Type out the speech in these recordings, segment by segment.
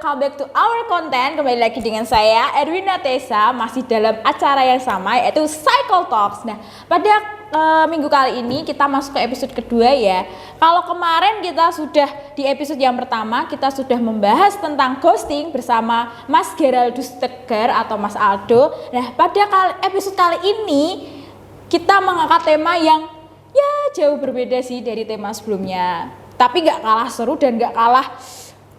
welcome back to our content. Kembali lagi dengan saya Erwina Tessa, masih dalam acara yang sama yaitu Cycle Talks. Nah, pada minggu kali ini kita masuk ke episode kedua ya. Kalau kemarin kita sudah di episode yang pertama kita sudah membahas tentang ghosting bersama Mas Geraldus Tegar atau Mas Aldo. Nah, pada episode kali ini kita mengangkat tema yang ya jauh berbeda sih dari tema sebelumnya. Tapi nggak kalah seru dan nggak kalah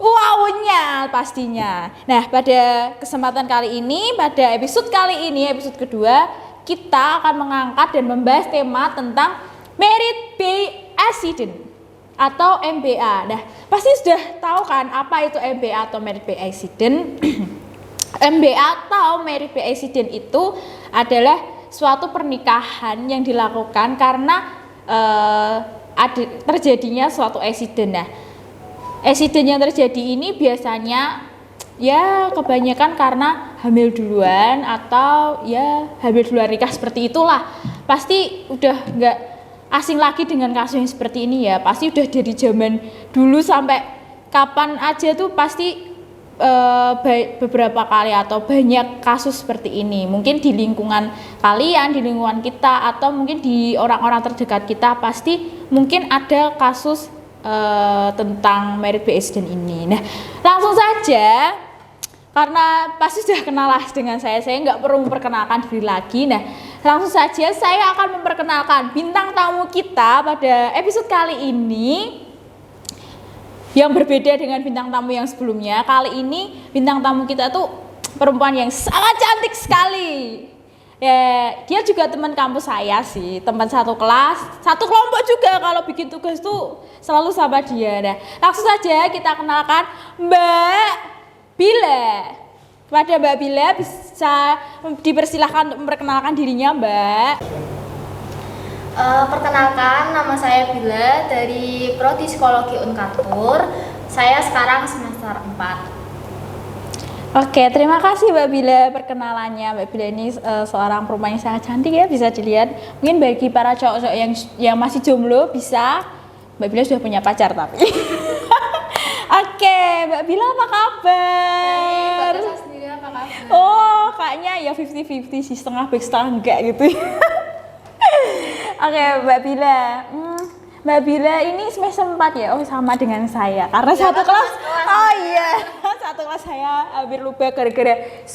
wow-nya pastinya. Nah, pada kesempatan kali ini, pada episode kali ini, episode kedua, kita akan mengangkat dan membahas tema tentang Merit by Accident atau MBA. Nah, pasti sudah tahu kan apa itu MBA atau Merit by Accident? MBA atau Merit by Accident itu adalah suatu pernikahan yang dilakukan karena terjadinya suatu accident. Nah, accident yang terjadi ini biasanya ya kebanyakan karena hamil duluan atau ya hamil duluan nikah, seperti itulah. Pasti udah nggak asing lagi dengan kasus yang seperti ini ya. Pasti udah dari zaman dulu sampai kapan aja tuh pasti beberapa kali atau banyak kasus seperti ini. Mungkin di lingkungan kalian, di lingkungan kita, atau mungkin di orang-orang terdekat kita pasti mungkin ada kasus tentang Merit by Accident ini. Nah, langsung saja, karena pasti sudah kenal lah dengan saya nggak perlu memperkenalkan diri lagi. Nah, langsung saja saya akan memperkenalkan bintang tamu kita pada episode kali ini yang berbeda dengan bintang tamu yang sebelumnya. Kali ini bintang tamu kita tuh perempuan yang sangat cantik sekali. Ya, dia juga teman kampus saya sih, teman satu kelas, satu kelompok juga. Kalau bikin tugas tuh selalu sama dia. Nah, langsung saja kita kenalkan Mbak Bila. Kepada Mbak Bila bisa dipersilahkan untuk memperkenalkan dirinya, Mbak. Perkenalkan, nama saya Bila dari Prodi Psikologi Unkatur. Saya sekarang semester 4. Oke, terima kasih Mbak Bila perkenalannya. Mbak Bila ini seorang perempuan yang sangat cantik ya, bisa dilihat. Mungkin bagi para cowok-cowok yang masih jomblo bisa. Mbak Bila sudah punya pacar tapi. Oke, Mbak Bila apa kabar? Mbak Tessa sendiri apa kabar? Oh, kayaknya ya 50-50 sih, setengah baik setengah enggak gitu. Oke, Mbak Bila. Mbak Bila ini semester 4 ya? Oh, sama dengan saya. Karena ya, satu kelas. Oh iya, satu kelas saya hampir lupa gara-gara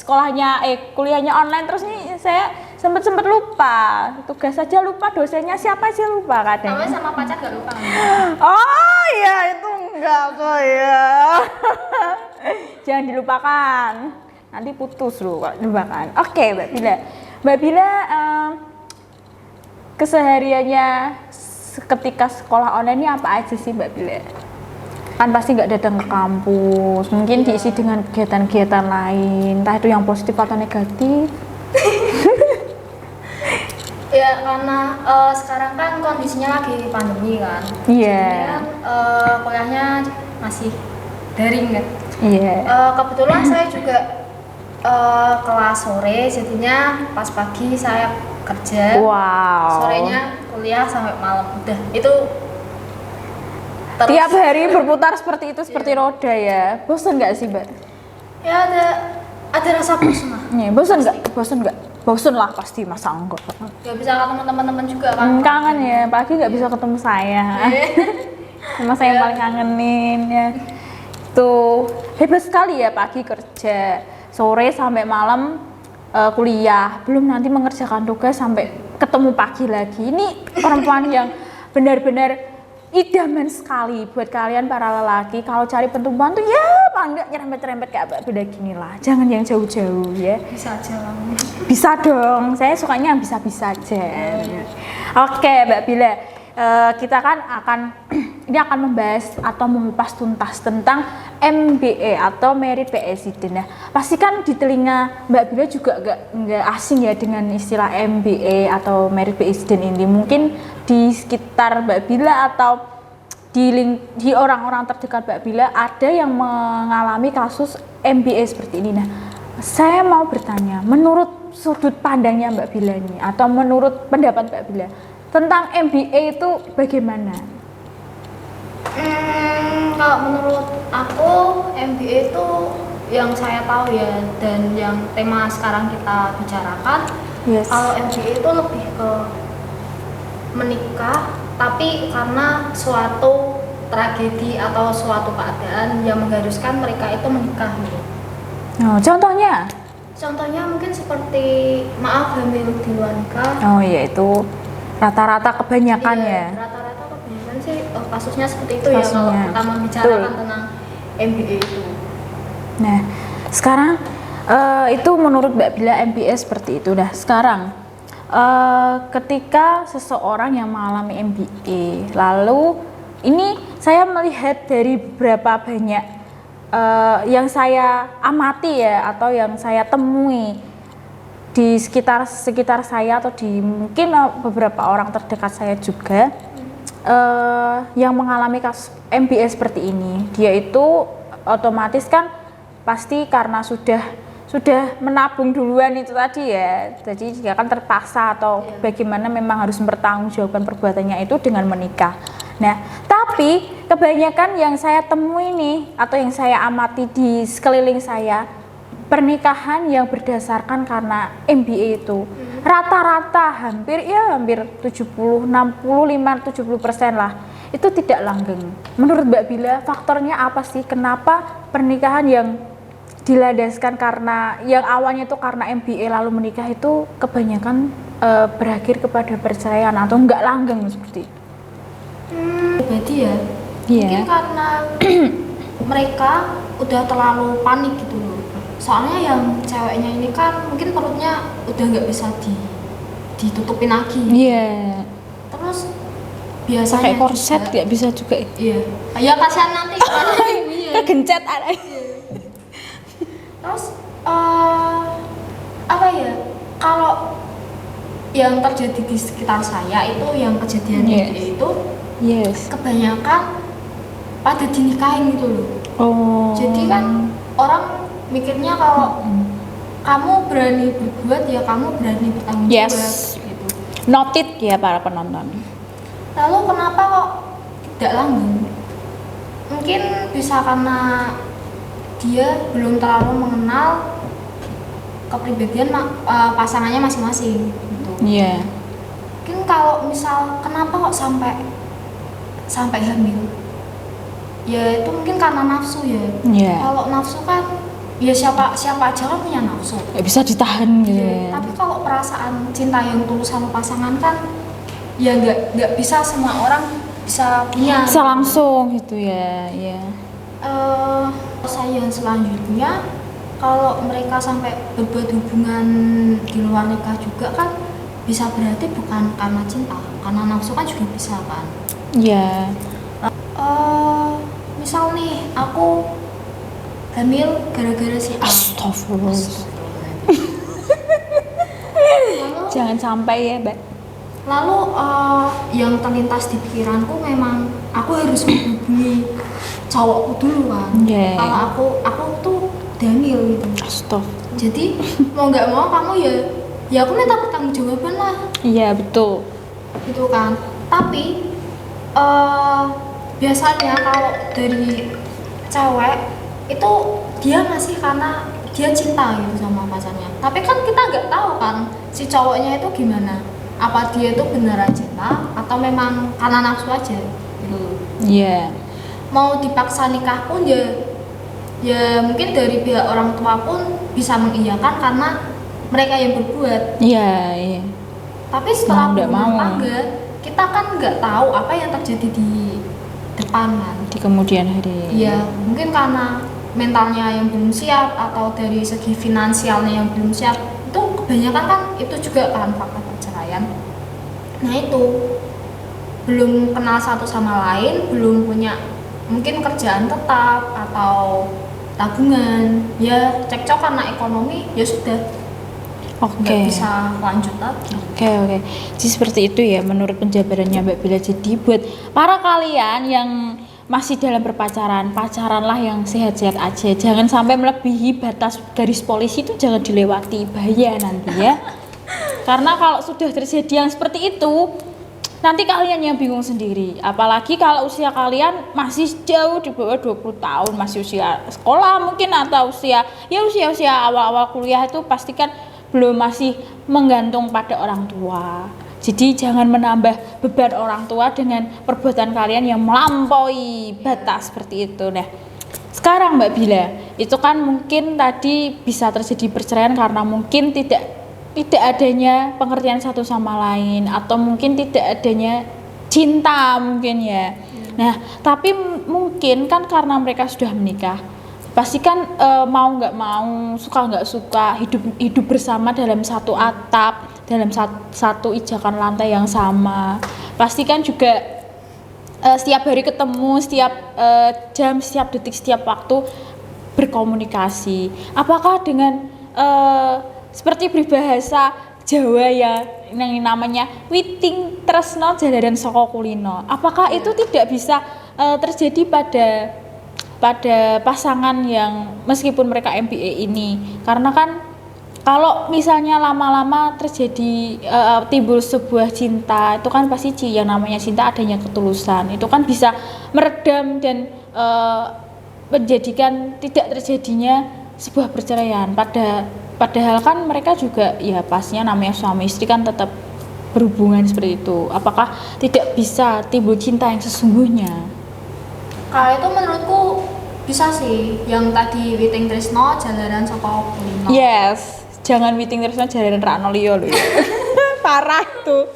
kuliahnya online, terus nih saya sempat lupa. Tugas saja lupa, dosennya siapa sih lupa kadang. Kamu sama pacar gak lupa? Oh iya, itu enggak kok ya. Jangan dilupakan. Nanti putus loh kalau dilupakan. Oke, Mbak Bila. Mbak Bila kesehariannya ketika sekolah online ini apa aja sih Mbak Bila? Kan pasti nggak datang ke kampus, mungkin diisi dengan kegiatan-kegiatan lain, entah itu yang positif atau negatif. Ya karena sekarang kan kondisinya lagi pandemi kan. Iya. Yeah. Kuliahnya masih daring kan. Iya. Kebetulan saya juga kelas sore, jadinya pas pagi saya kerja. Wow. Sorenya kuliah sampai malam. Udah itu terus. Tiap hari berputar seperti itu, seperti roda ya. Bosan nggak sih Mbak? Ya ada rasa bosan lah. Nih, bosan nggak? Bosan lah pasti, masa enggak? Gak bisa ketemu teman-teman juga kan. Kangen ya, pagi nggak bisa ketemu saya. Sama saya yang paling kangenin ya. Tuh hebat sekali ya, pagi kerja, sore sampai malam kuliah, belum nanti mengerjakan tugas sampai ketemu pagi lagi. Ini perempuan yang benar-benar idaman sekali buat kalian para lelaki. Kalau cari perempuan tuh ya enggak nyerempet-nyerempet kayak Mbak Bila gini lah. Jangan yang jauh-jauh ya. Bisa aja lah. Bisa dong. Saya sukanya yang bisa-bisa aja. Oke, Mbak Bila. Kita kan ini akan membahas atau mengupas tuntas tentang MBA atau Merit by Accident. Nah, pasti kan di telinga Mbak Bila juga nggak asing ya dengan istilah MBA atau Merit by Accident ini. Mungkin di sekitar Mbak Bila atau di orang-orang terdekat Mbak Bila ada yang mengalami kasus MBA seperti ini. Nah, saya mau bertanya, menurut sudut pandangnya Mbak Bila ini atau menurut pendapat Mbak Bila tentang MBA itu bagaimana? Kalau menurut aku MBA itu yang saya tahu ya, dan yang tema sekarang kita bicarakan, Yes. kalau MBA itu lebih ke menikah, tapi karena suatu tragedi atau suatu keadaan yang mengharuskan mereka itu menikah gitu. Oh, contohnya? Contohnya mungkin seperti maaf hamil di luar nikah. Oh iya, itu rata-rata kebanyakan Iya, ya. rata-rata kebanyakan sih kasusnya seperti itu ya kalau Kasusnya. kita membicarakan Betul. tentang MBA itu. Nah, sekarang itu menurut Mbak Bila MBA seperti itu. Nah, sekarang ketika seseorang yang mengalami MBA, lalu ini saya melihat dari beberapa banyak yang saya amati ya, atau yang saya temui di sekitar saya atau di mungkin beberapa orang terdekat saya juga yang mengalami kasus MBA seperti ini. Dia itu otomatis kan pasti karena sudah menabung duluan itu tadi ya, jadi dia kan terpaksa atau bagaimana memang harus mempertanggungjawabkan perbuatannya itu dengan menikah. Nah, tapi kebanyakan yang saya temui nih atau yang saya amati di sekeliling saya, pernikahan yang berdasarkan karena MBA itu rata-rata hampir 70, 65, 70% lah itu tidak langgeng. Menurut Mbak Bila, faktornya apa sih kenapa pernikahan yang dilandaskan karena yang awalnya itu karena MBA lalu menikah itu kebanyakan berakhir kepada perceraian atau enggak langgeng seperti itu? Berarti ya, Iya. mungkin karena mereka udah terlalu panik gitu loh. Soalnya yang ceweknya ini kan mungkin perutnya udah nggak bisa ditutupin lagi. Iya. Terus biasanya Pakai korset juga- nggak bisa juga. Iya. Ya kasihan nanti kalau iya. Kegencet ada. Terus apa ya? Kalau yang terjadi di sekitar saya itu yang kejadian Yes. MBA itu Yes. kebanyakan pada dinikahin gitu loh. Oh. Jadi kan orang mikirnya kalau kamu berani berbuat ya kamu berani bertanggung jawab Yes. gitu. Noted ya para penonton. Lalu kenapa kok tidak langgeng? Mungkin bisa karena dia belum terlalu mengenal kepribadian pasangannya masing-masing gitu. Iya. Mungkin kalau misal kenapa kok sampai hamil? Ya itu mungkin karena nafsu ya. Iya. Kalau nafsu kan ya siapa aja kan punya nafsu. Nggak bisa ditahan gitu. Iya, Ya. tapi kalau perasaan cinta yang tulus sama pasangan kan ya nggak bisa semua orang bisa punya. Bisa langsung gitu ya. Iya. Saya selanjutnya kalau mereka sampai berbuat hubungan di luar nikah juga kan bisa berarti bukan karena cinta, karena nafsu kan juga bisa kan. Iya. Misal nih aku hamil gara-gara si A. Astagfirullah. Lalu Jangan sampai ya, Mbak. Lalu yang terlintas di pikiranku memang aku harus menghubungi cowokku dulu kan. Yeah. Kalau aku tuh hamil gitu. Astagfirullah. Jadi mau nggak mau kamu ya aku minta pertanggungjawaban lah Iya, betul. gitu kan. Tapi biasanya kalau dari cewek itu dia masih karena dia cinta gitu sama pacarnya. Tapi kan kita nggak tahu kan si cowoknya itu gimana. Apa dia itu beneran cinta atau memang karena nafsu aja gitu. Iya. Mau dipaksa nikah pun ya mungkin dari pihak orang tua pun bisa mengiyakan karena mereka yang berbuat. Iya, iya. Tapi setelah Nggak berumah mau. tangga kita kan nggak tahu apa yang terjadi di depan kan. Di kemudian hari. Iya, mungkin karena mentalnya yang belum siap atau dari segi finansialnya yang belum siap. Itu kebanyakan kan itu juga kan faktor perceraian. Nah itu belum kenal satu sama lain, belum punya mungkin kerjaan tetap atau tabungan, ya cekcok karena ekonomi ya sudah Oke. nggak bisa lanjut lagi. Oke. Jadi seperti itu ya menurut penjabarannya Mbak Bila. Jadi buat para kalian yang masih dalam pacaranlah yang sehat-sehat aja. Jangan sampai melebihi batas garis polisi, itu jangan dilewati, bahaya nanti ya. Karena kalau sudah terjadi yang seperti itu, nanti kalian yang bingung sendiri. Apalagi kalau usia kalian masih jauh di bawah 20 tahun, masih usia sekolah mungkin, atau usia awal-awal kuliah, itu pastikan belum, masih menggantung pada orang tua. Jadi jangan menambah beban orang tua dengan perbuatan kalian yang melampaui batas seperti itu. Nah, sekarang Mbak Bila, itu kan mungkin tadi bisa terjadi perceraian karena mungkin tidak adanya pengertian satu sama lain, atau mungkin tidak adanya cinta mungkin ya. Nah, tapi mungkin kan karena mereka sudah menikah, pasti kan mau nggak mau, suka nggak suka, hidup bersama dalam satu atap, dalam satu ijakan lantai yang sama. Pasti kan juga setiap hari ketemu, setiap jam, setiap detik, setiap waktu berkomunikasi. Apakah dengan seperti peribahasa Jawa ya, yang namanya witing tresno jalaran saka kulino, apakah itu tidak bisa terjadi pada pasangan yang meskipun mereka MBA ini? Karena kan kalau misalnya lama-lama terjadi timbul sebuah cinta, itu kan pasti yang namanya cinta adanya ketulusan, itu kan bisa meredam dan menjadikan tidak terjadinya sebuah perceraian. Padahal kan mereka juga ya pastinya namanya suami istri kan tetap berhubungan seperti itu. Apakah tidak bisa timbul cinta yang sesungguhnya? Kalau itu menurutku bisa sih, yang tadi witing tresno jalaran saka kulino. Yes, jangan witing tresno jalaran rakno liya lho. Parah tuh.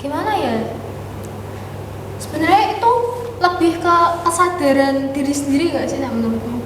Gimana ya? Sebenarnya itu lebih ke kesadaran diri sendiri gak sih menurutmu?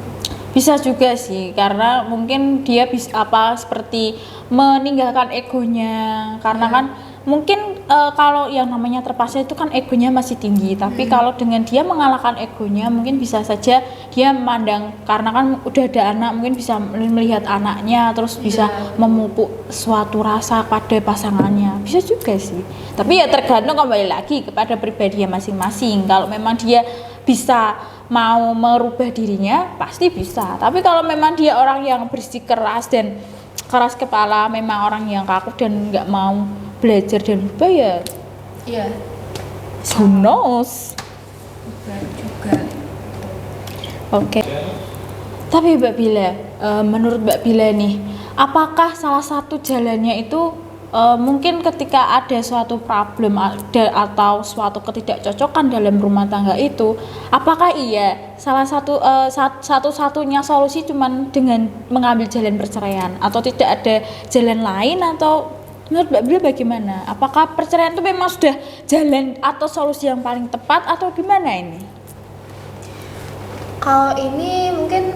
Bisa juga sih, karena mungkin dia bisa seperti meninggalkan egonya, karena kan mungkin kalau yang namanya terpaksa itu kan egonya masih tinggi, tapi kalau dengan dia mengalahkan egonya, mungkin bisa saja dia memandang, karena kan udah ada anak, mungkin bisa melihat anaknya, terus bisa memupuk suatu rasa pada pasangannya. Bisa juga sih, tapi ya tergantung kembali lagi kepada pribadi masing-masing. Kalau memang dia bisa mau merubah dirinya, pasti bisa. Tapi kalau memang dia orang yang bersikeras dan keras kepala, memang orang yang kaku dan nggak mau belajar dan berubah, ya who knows. Juga. Oke. Tapi Mbak Bila, menurut Mbak Bila nih, apakah salah satu jalannya itu mungkin ketika ada suatu problem atau suatu ketidakcocokan dalam rumah tangga itu, apakah salah satu-satunya solusi cuman dengan mengambil jalan perceraian, atau tidak ada jalan lain? Atau menurut Mbak Bila bagaimana? Apakah perceraian itu memang sudah jalan atau solusi yang paling tepat, atau gimana ini? Kalau ini mungkin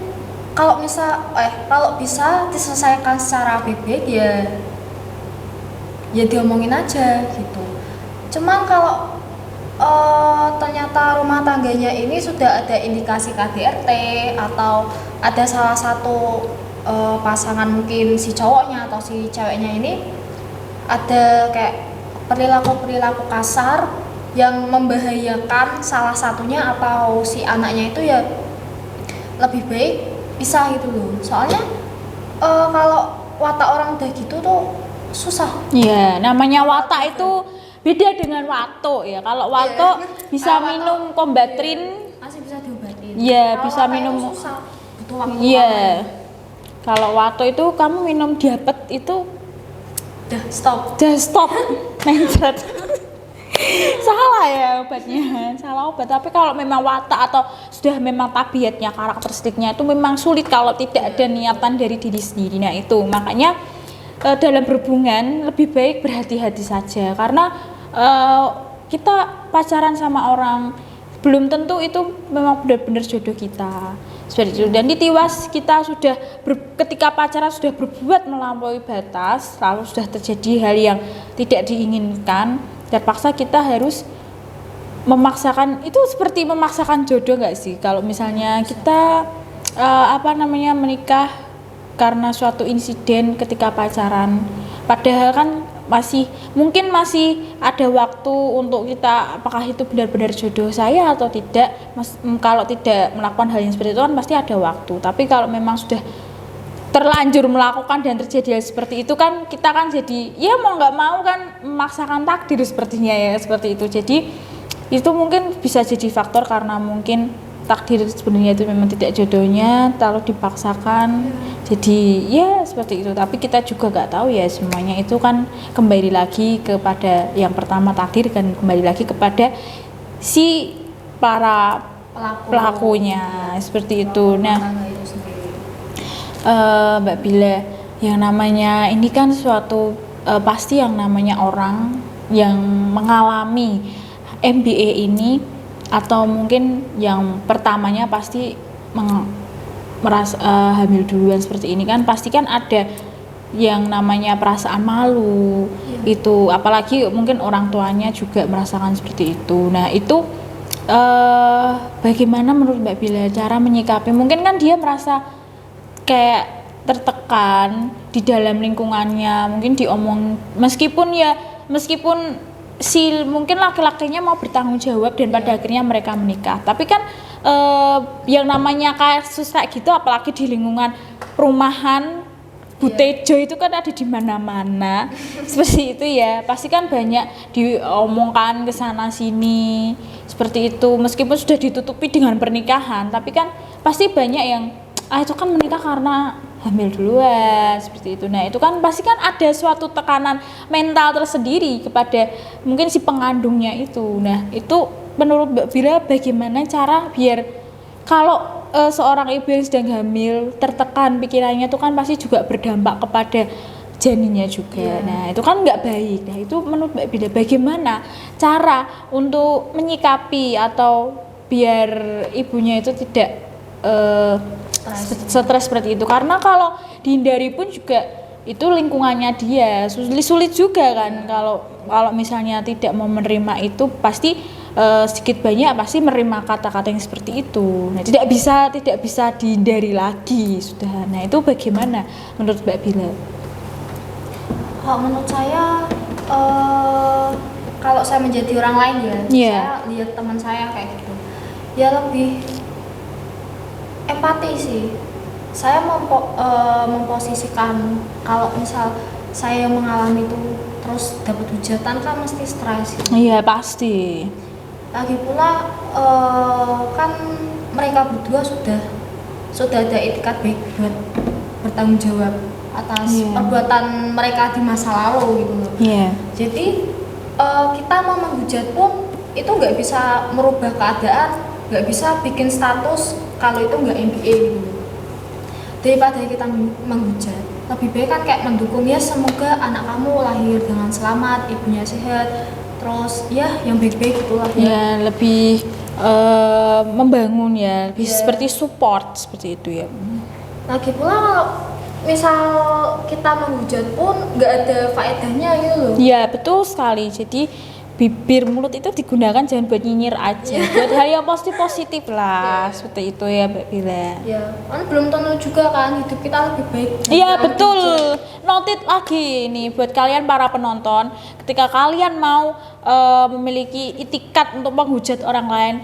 kalau bisa diselesaikan secara baik-baik ya diomongin aja gitu. Cuman kalau ternyata rumah tangganya ini sudah ada indikasi KDRT, atau ada salah satu pasangan, mungkin si cowoknya atau si ceweknya ini ada kayak perilaku kasar yang membahayakan salah satunya atau si anaknya itu, ya lebih baik pisah gitu loh. Soalnya kalau watak orang udah gitu tuh susah. Iya, namanya watak itu beda dengan watuk ya. Kalau watuk bisa minum kombatrin, masih bisa diobatin. Iya, bisa minum. Susah, butuh waktu. Iya. Kalau watuk itu kamu minum diabetes itu Dah stop. mencret. Salah ya obatnya, salah obat. Tapi kalau memang watak atau sudah memang tabiatnya, karakteristiknya itu memang sulit kalau tidak ada niatan dari diri sendiri. Nah itu makanya dalam berhubungan lebih baik berhati-hati saja, karena kita pacaran sama orang belum tentu itu memang benar-benar jodoh kita seperti itu. Dan ditiwas kita sudah ketika pacaran sudah berbuat melampaui batas, lalu sudah terjadi hal yang tidak diinginkan, terpaksa kita harus memaksakan. Itu seperti memaksakan jodoh nggak sih? Kalau misalnya kita menikah karena suatu insiden ketika pacaran, padahal kan mungkin masih ada waktu untuk kita, apakah itu benar-benar jodoh saya atau tidak. Kalau tidak melakukan hal yang seperti itu kan pasti ada waktu. Tapi kalau memang sudah terlanjur melakukan dan terjadi hal seperti itu kan kita kan jadi ya mau nggak mau kan memaksakan takdir sepertinya ya seperti itu. Jadi itu mungkin bisa jadi faktor karena mungkin takdir sebenarnya itu memang tidak jodohnya lalu dipaksakan jadi ya seperti itu. Tapi kita juga nggak tahu ya semuanya itu kan kembali lagi kepada yang pertama takdir dan kembali lagi kepada si para pelakunya seperti itu. Nah Mbak Bila, yang namanya ini kan suatu pasti yang namanya orang yang mengalami MBA ini atau mungkin yang pertamanya pasti merasa hamil duluan seperti ini kan pasti kan ada yang namanya perasaan malu itu, apalagi mungkin orang tuanya juga merasakan seperti itu. Nah itu bagaimana menurut Mbak Bila cara menyikapi, mungkin kan dia merasa kayak tertekan di dalam lingkungannya, mungkin diomong meskipun si mungkin laki-lakinya mau bertanggung jawab dan pada akhirnya mereka menikah, tapi kan yang namanya kasus kayak gitu apalagi di lingkungan perumahan Butejo itu kan ada di mana-mana seperti itu ya, pasti kan banyak diomongkan ke sana sini seperti itu, meskipun sudah ditutupi dengan pernikahan tapi kan pasti banyak yang itu kan menikah karena hamil duluan seperti itu. Nah itu kan pasti kan ada suatu tekanan mental tersendiri kepada mungkin si pengandungnya itu. Nah itu menurut Mbak Bila bagaimana cara biar kalau seorang ibu yang sedang hamil tertekan pikirannya itu kan pasti juga berdampak kepada janinnya juga. Nah itu kan nggak baik. Nah itu menurut Mbak Bila bagaimana cara untuk menyikapi atau biar ibunya itu tidak stres seperti itu, karena kalau dihindari pun juga itu lingkungannya dia sulit juga kan. Kalau misalnya tidak mau menerima itu pasti sedikit banyak pasti menerima kata-kata yang seperti itu. Nah tidak bisa dihindari lagi sudah. Nah itu bagaimana menurut Mbak Bila? Kalau menurut saya kalau saya menjadi orang lain ya, saya lihat teman saya kayak gitu ya lebih empati sih. Saya memposisikan kalau misal saya yang mengalami itu terus dapat hujatan kan mesti stres gitu. Iya pasti. Lagi pula kan mereka berdua sudah ada etikat baik buat bertanggung jawab atas perbuatan mereka di masa lalu gitu loh. Jadi kita mau menghujat pun itu nggak bisa merubah keadaan, nggak bisa bikin status kalau itu nggak MBA gitu. Daripada kita menghujat, lebih baik kan kayak mendukung ya, semoga anak kamu lahir dengan selamat, ibunya sehat, terus ya yang baik-baik gitulah ya lebih membangun ya, lebih seperti support seperti itu ya. Lagi pula kalau misal kita menghujat pun nggak ada faedahnya gitu loh. Ya betul sekali, jadi bibir mulut itu digunakan jangan buat nyinyir aja, buat hal yang positif lah seperti itu ya Mbak Bila. Ya, kan belum tentu juga kan hidup kita lebih baik. Iya betul. Noted lagi nih buat kalian para penonton, ketika kalian mau memiliki itikat untuk menghujat orang lain,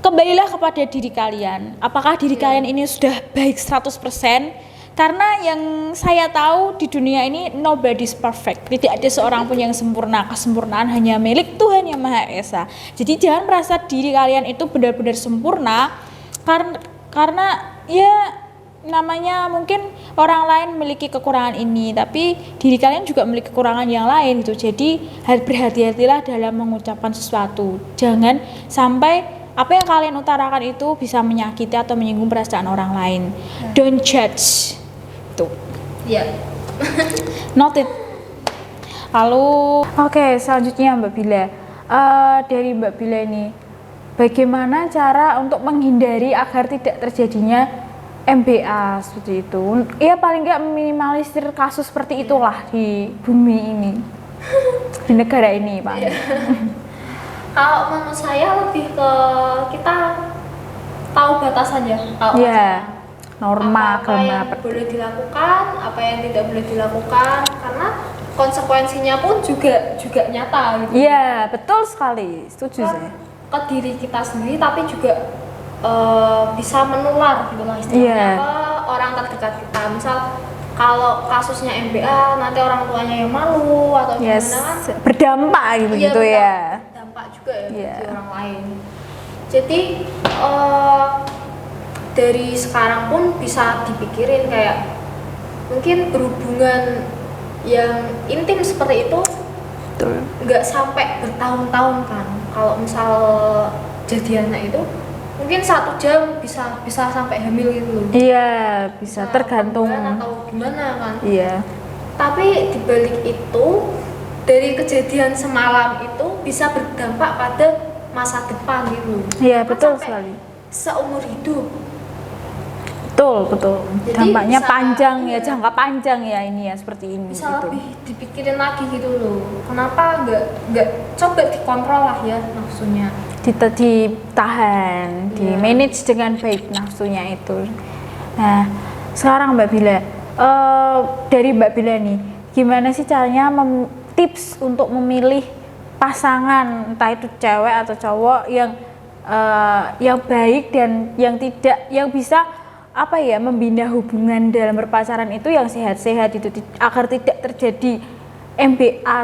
kembalilah kepada diri kalian. Apakah diri kalian ini sudah baik 100%? Karena yang saya tahu di dunia ini nobody's perfect. Tidak ada seorang pun yang sempurna. Kesempurnaan hanya milik Tuhan Yang Maha Esa. Jadi jangan merasa diri kalian itu benar-benar sempurna karena ya namanya mungkin orang lain memiliki kekurangan ini, tapi diri kalian juga memiliki kekurangan yang lain gitu. Jadi berhati-hatilah dalam mengucapkan sesuatu. Jangan sampai apa yang kalian utarakan itu bisa menyakiti atau menyinggung perasaan orang lain. Don't judge. Tuh. Iya. Noted. Lalu, oke, selanjutnya Mbak Bila. Dari Mbak Bila ini, bagaimana cara untuk menghindari agar tidak terjadinya MBA seperti itu? Ya paling nggak meminimalisir kasus seperti itulah di bumi ini, di negara ini, Pak. Kalau menurut saya lebih ke kita tahu batasannya. Kalau norma apa yang boleh dilakukan, apa yang tidak boleh dilakukan, karena konsekuensinya pun juga nyata gitu. Iya, betul sekali, setuju saya. Ke diri kita sendiri tapi juga bisa menular gitu lah istilahnya ke orang terdekat kita. Misal kalau kasusnya MBA nanti orang tuanya yang malu atau Yes, gimana kan berdampak gitu iya, ya. dampak juga ya Iya. di orang lain. Jadi dari sekarang pun bisa dipikirin kayak mungkin berhubungan yang intim seperti itu Betul. nggak sampai bertahun-tahun kan. Kalau misal jadiannya itu mungkin 1 jam bisa sampai hamil gitu loh. Iya, bisa tergantung. Bulan atau gimana kan. Iya. Tapi dibalik itu dari kejadian semalam itu bisa berdampak pada masa depan gitu. Iya, Kan betul sampai sekali. seumur hidup. Betul. Jadi Dampaknya bisa- panjang ya, iya. jangka panjang ya ini ya seperti ini Bisa gitu. lebih dipikirin lagi gitu loh. Kenapa nggak coba dikontrol lah ya nafsunya. Ditahan, di Iya. manage dengan baik nafsunya itu. Nah, sekarang Mbak Bila, dari Mbak Bila nih, gimana sih caranya tips untuk memilih pasangan, entah itu cewek atau cowok yang baik dan yang tidak, yang bisa apa ya, membina hubungan dalam berpacaran itu yang sehat-sehat itu agar tidak terjadi MBA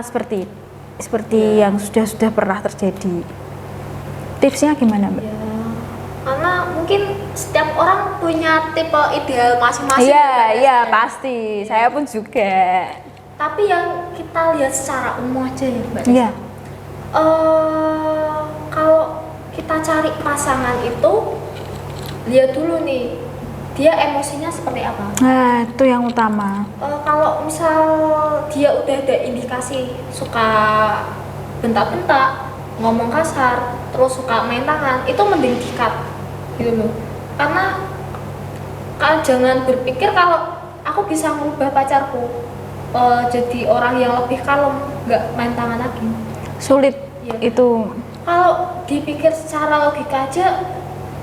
seperti yang sudah pernah terjadi. Tipsnya gimana Mbak? Ya, karena mungkin setiap orang punya tipe ideal masing-masing. Iya, ya, iya Mbak. pasti. Saya pun juga. Tapi yang kita lihat secara umum aja ya Mbak. Iya. Kalau kita cari pasangan itu lihat dulu nih dia emosinya seperti apa. Nah, itu yang utama. Kalau misal dia udah ada indikasi suka bentak-bentak, ngomong kasar, terus suka main tangan, itu mending di-cut gitu loh. Karena jangan berpikir kalau aku bisa merubah pacarku jadi orang yang lebih kalem, nggak main tangan lagi. Sulit Iya. itu. Kalau dipikir secara logika aja,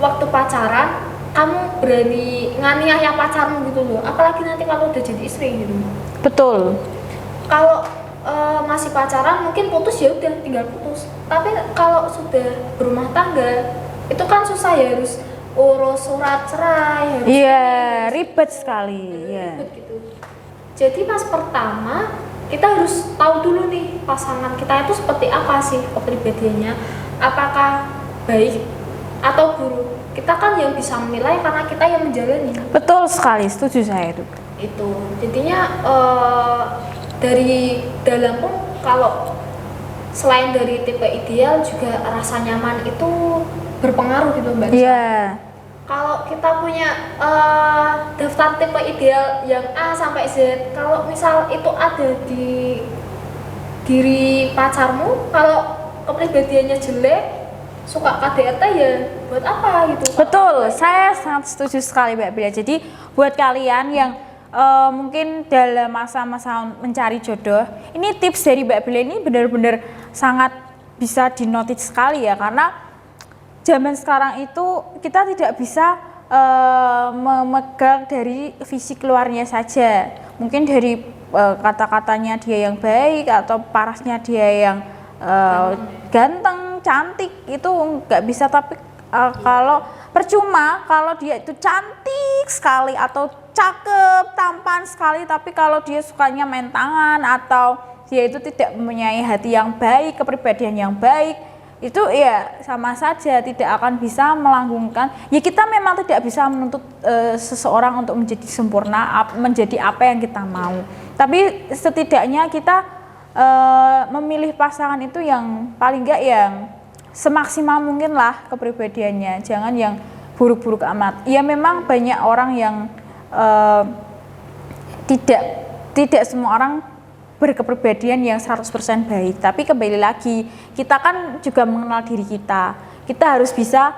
waktu pacaran kamu berani nganiaya pacarmu gitu loh, apalagi nanti kalau udah jadi istri gitu. Betul. Kalau masih pacaran mungkin putus ya udah tinggal putus, tapi kalau sudah berumah tangga itu kan susah ya, harus urus surat cerai, harus Iya, ribet sekali. Iya. ribet gitu. Jadi pas pertama kita harus tahu dulu nih pasangan kita itu seperti apa sih kepribadiannya, apakah baik atau buruk. Kita kan yang bisa menilai karena kita yang menjalani. Betul sekali, setuju saya itu. Itu jadinya dari dalam pun kalau selain dari tipe ideal juga rasa nyaman itu berpengaruh gitu Mbak. Iya. Kalau kita punya daftar tipe ideal yang A sampai Z, kalau misal itu ada di diri pacarmu, kalau kepribadiannya jelek, suka KDRT ya buat apa gitu. Betul, saya sangat setuju sekali Mbak Bila. Jadi buat kalian yang mungkin dalam masa-masa mencari jodoh, ini tips dari Mbak Bila ini benar-benar sangat bisa dinotis sekali ya, karena zaman sekarang itu kita tidak bisa memegang dari fisik luarnya saja. Mungkin dari kata-katanya dia yang baik atau parasnya dia yang ganteng, cantik itu nggak bisa. Tapi kalau percuma kalau dia itu cantik sekali atau cakep, tampan sekali, tapi kalau dia sukanya main tangan atau dia itu tidak mempunyai hati yang baik, kepribadian yang baik, itu ya sama saja tidak akan bisa melanggengkan. Ya kita memang tidak bisa menuntut seseorang untuk menjadi sempurna, menjadi apa yang kita mau. Tapi setidaknya kita memilih pasangan itu yang paling enggak yang semaksimal mungkin lah kepribadiannya, jangan yang buruk-buruk amat. Ya memang banyak orang yang tidak semua orang berkepribadian yang 100% baik, tapi kembali lagi kita kan juga mengenal diri kita. Kita harus bisa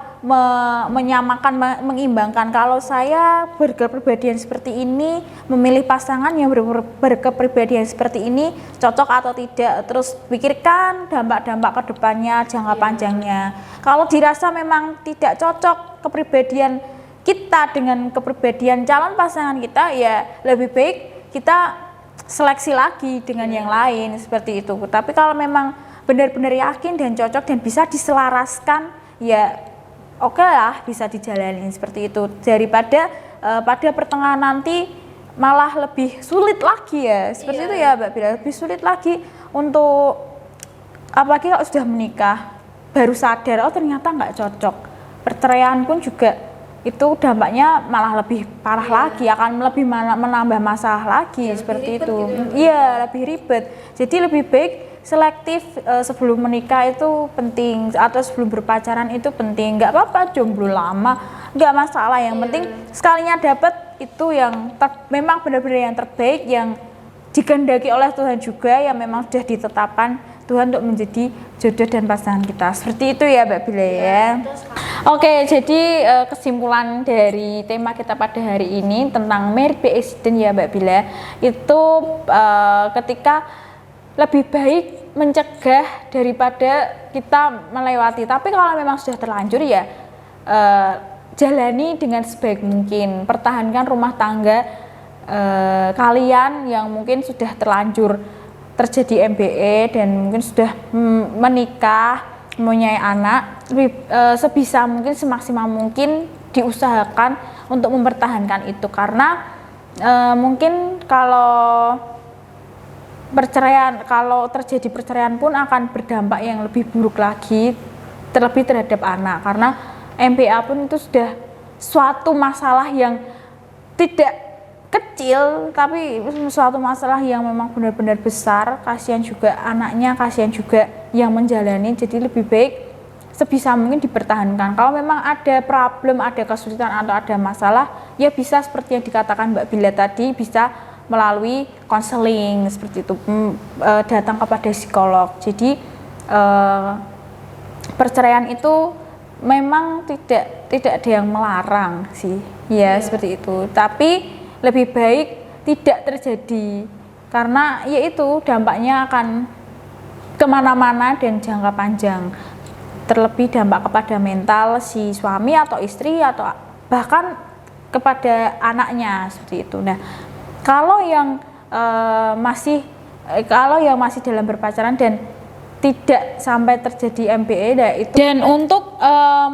menyamakan, mengimbangkan. Kalau saya berkepribadian seperti ini, memilih pasangan yang berkepribadian seperti ini cocok atau tidak, terus pikirkan dampak-dampak ke depannya, jangka panjangnya. Kalau dirasa memang tidak cocok kepribadian kita dengan kepribadian calon pasangan kita, ya lebih baik kita seleksi lagi dengan yang lain seperti itu. Tapi kalau memang benar-benar yakin dan cocok dan bisa diselaraskan, ya oke lah, bisa dijalani seperti itu, daripada pada pertengahan nanti malah lebih sulit lagi ya, seperti itu ya Mbak Bila, lebih sulit lagi untuk apalagi kalau sudah menikah baru sadar oh ternyata nggak cocok, perceraian pun juga itu dampaknya malah lebih parah lagi, akan lebih menambah masalah lagi seperti itu. Iya, lebih ribet. Jadi lebih baik selektif sebelum menikah itu penting, atau sebelum berpacaran itu penting. Nggak apa-apa jomblo lama, nggak masalah. Yang penting sekalinya dapat itu yang memang benar-benar yang terbaik, yang dikehendaki oleh Tuhan juga, yang memang sudah ditetapkan Tuhan untuk menjadi jodoh dan pasangan kita. Seperti itu ya Mbak Bila ya. Oke, jadi kesimpulan dari tema kita pada hari ini tentang married by accident ya Mbak Bila, itu ketika lebih baik mencegah daripada kita melewati. Tapi kalau memang sudah terlanjur ya jalani dengan sebaik mungkin, pertahankan rumah tangga kalian yang mungkin sudah terlanjur terjadi MBE dan mungkin sudah menikah, mempunyai anak, sebisa mungkin, semaksimal mungkin diusahakan untuk mempertahankan itu, karena mungkin kalau terjadi perceraian pun akan berdampak yang lebih buruk lagi, terlebih terhadap anak, karena MBA pun itu sudah suatu masalah yang tidak kecil, tapi suatu masalah yang memang benar-benar besar. Kasihan juga anaknya, kasihan juga yang menjalani. Jadi lebih baik sebisa mungkin dipertahankan. Kalau memang ada problem, ada kesulitan atau ada masalah, ya bisa seperti yang dikatakan Mbak Bila tadi, bisa melalui konseling seperti itu, datang kepada psikolog. Jadi perceraian itu memang tidak ada yang melarang sih, ya seperti itu. Tapi lebih baik tidak terjadi, karena yaitu dampaknya akan kemana-mana dan jangka panjang, terlebih dampak kepada mental si suami atau istri atau bahkan kepada anaknya seperti itu. Nah, kalau yang masih dalam berpacaran dan tidak sampai terjadi MBA, dan untuk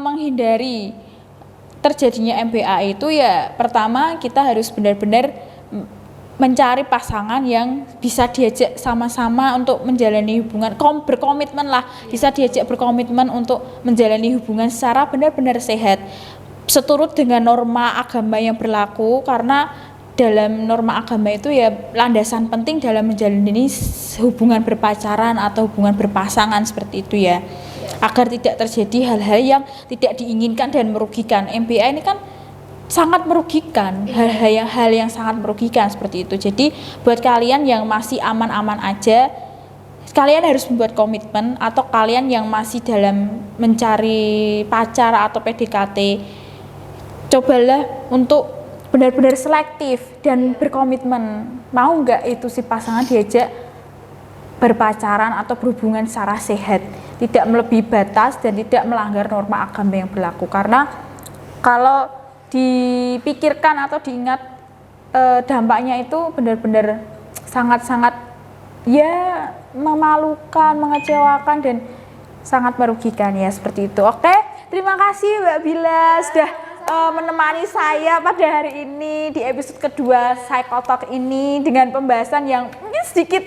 menghindari terjadinya MBA itu ya pertama kita harus benar-benar mencari pasangan yang bisa diajak sama-sama untuk menjalani hubungan, berkomitmen lah, bisa diajak berkomitmen untuk menjalani hubungan secara benar-benar sehat, seturut dengan norma agama yang berlaku, karena dalam norma agama itu ya landasan penting dalam menjalani hubungan berpacaran atau hubungan berpasangan seperti itu ya, agar tidak terjadi hal-hal yang tidak diinginkan dan merugikan. MBA ini kan sangat merugikan, hal yang sangat merugikan seperti itu. Jadi buat kalian yang masih aman-aman aja, kalian harus membuat komitmen, atau kalian yang masih dalam mencari pacar atau PDKT, cobalah untuk benar-benar selektif dan berkomitmen. Mau nggak itu si pasangan diajak berpacaran atau berhubungan secara sehat, tidak melebihi batas dan tidak melanggar norma agama yang berlaku. Karena kalau dipikirkan atau diingat dampaknya itu benar-benar sangat-sangat ya memalukan, mengecewakan dan sangat merugikan ya seperti itu. Oke, terima kasih Mbak Bila sudah menemani saya pada hari ini di episode kedua Psychotalk ini dengan pembahasan yang mungkin sedikit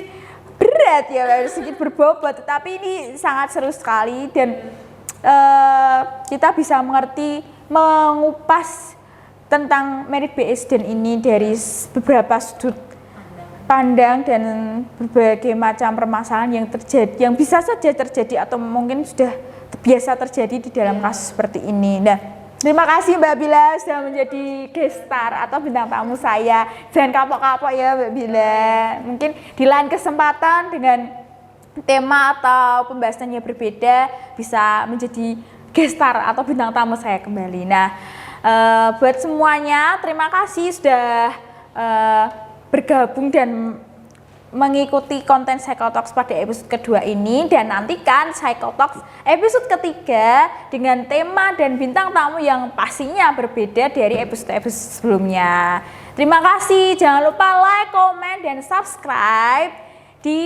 berat ya, sedikit berbobot, tetapi ini sangat seru sekali dan kita bisa mengupas tentang married by accident ini dari beberapa sudut pandang dan berbagai macam permasalahan yang bisa saja terjadi atau mungkin sudah biasa terjadi di dalam kasus seperti ini. Nah, terima kasih Mbak Bila sudah menjadi guest star atau bintang tamu saya. Jangan kapok-kapok ya Mbak Bila. Mungkin di lain kesempatan dengan tema atau pembahasan yang berbeda bisa menjadi guest star atau bintang tamu saya kembali. Nah, buat semuanya terima kasih sudah bergabung dan mengikuti konten Psychotalks pada episode kedua ini, dan nantikan Psychotalks episode ketiga dengan tema dan bintang tamu yang pastinya berbeda dari episode-episode sebelumnya. Terima kasih, jangan lupa like, komen, dan subscribe di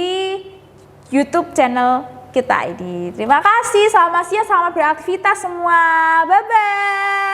YouTube channel kita ini. Terima kasih, selamat siang, selamat beraktivitas semua, bye-bye.